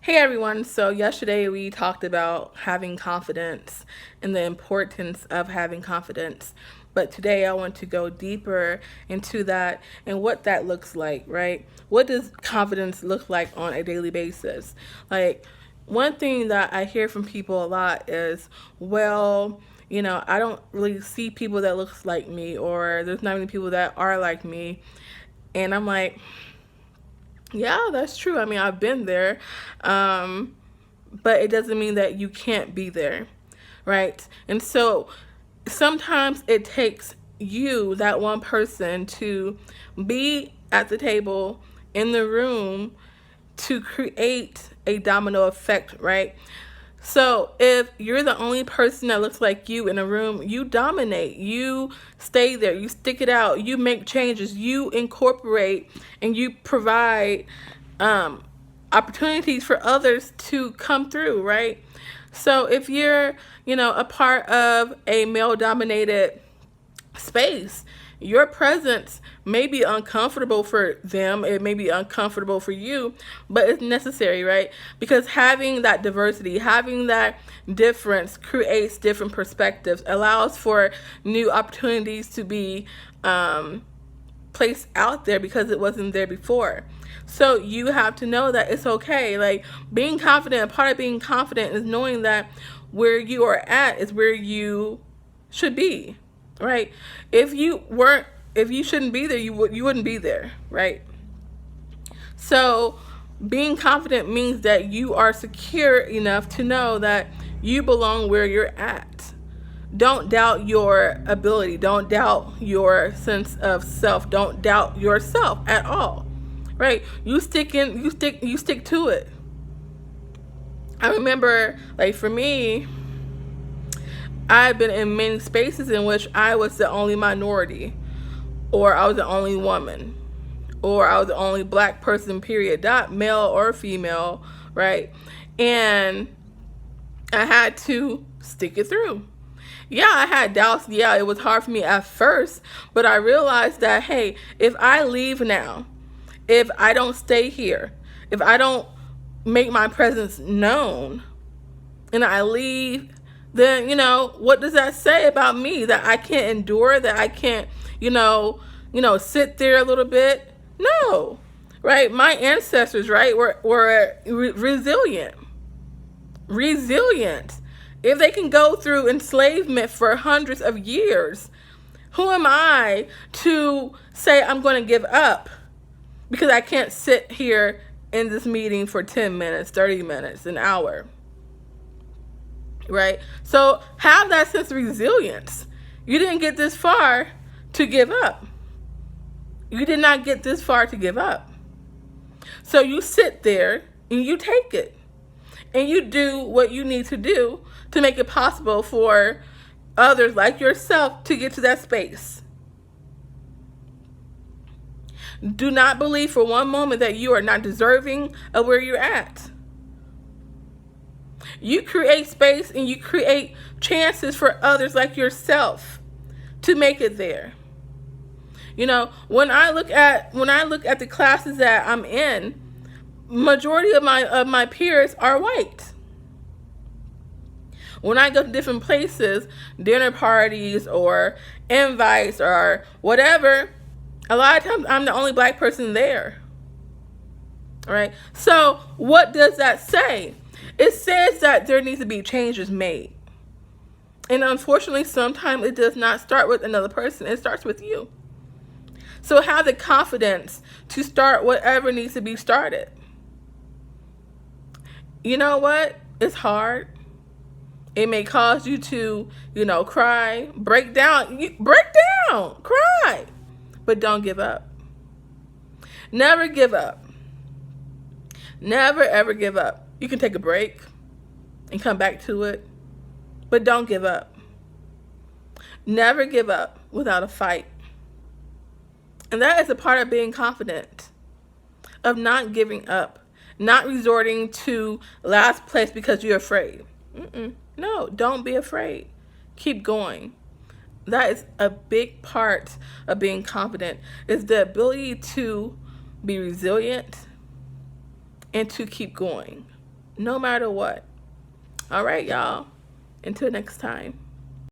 Hey everyone, so yesterday we talked about having confidence and the importance of having confidence. But today I want to go deeper into that and what that looks like, right? What does confidence look like on a daily basis? Like, one thing that I hear from people a lot is, well, I don't really see people that looks like me, or there's not many people that are like me. And I'm like, yeah, that's true. I mean, I've been there. Um, but it doesn't mean that you can't be there, right? And so sometimes it takes you, that one person, to be at the table in the room to create a domino effect, right? So if you're the only person that looks like you in a room, you dominate. You stay there. You stick it out. You make changes. You incorporate and you provide um, opportunities for others to come through, right? So if you're, a part of a male dominated space, your presence may be uncomfortable for them, it may be uncomfortable for you, but it's necessary, right? Because having that diversity, having that difference creates different perspectives, allows for new opportunities to be placed out there because it wasn't there before. So you have to know that it's okay. Like, being confident, part of being confident is knowing that where you are at is where you should be, right? If you shouldn't be there, you wouldn't be there, right? So being confident means that you are secure enough to know that you belong where you're at. Don't doubt your ability. Don't doubt your sense of self. Don't doubt yourself at all. Right? You stick to it. I remember, like, for me, I've been in many spaces in which I was the only minority, or I was the only woman, or I was the only black person, period, not male or female, right? And I had to stick it through. Yeah, I had doubts. Yeah, it was hard for me at first, but I realized that, hey, if I leave now, if I don't stay here, if I don't make my presence known, and I leave, then, what does that say about me? That I can't endure, that I can't, sit there a little bit? No, right? My ancestors, right, were resilient. Resilient. If they can go through enslavement for hundreds of years, who am I to say I'm going to give up because I can't sit here in this meeting for 10 minutes, 30 minutes, an hour? Right? So have that sense of resilience. You didn't get this far to give up. You did not get this far to give up. So you sit there and you take it. And you do what you need to do to make it possible for others like yourself to get to that space. Do not believe for one moment that you are not deserving of where you're at. You create space and you create chances for others like yourself to make it there. When I look at the classes that I'm in, majority of my peers are white. When I go to different places, dinner parties or invites or whatever, a lot of times I'm the only black person there. Right? So what does that say? It says that there needs to be changes made. And unfortunately, sometimes it does not start with another person. It starts with you. So have the confidence to start whatever needs to be started. You know what? It's hard. It may cause you to, cry, break down, cry. But don't give up. Never give up. Never, ever give up. You can take a break and come back to it, but don't give up. Never give up without a fight. And that is a part of being confident, of not giving up, not resorting to last place because you're afraid. No, don't be afraid. Keep going. That is a big part of being confident, is the ability to be resilient and to keep going. no matter what. All right, y'all. Until next time.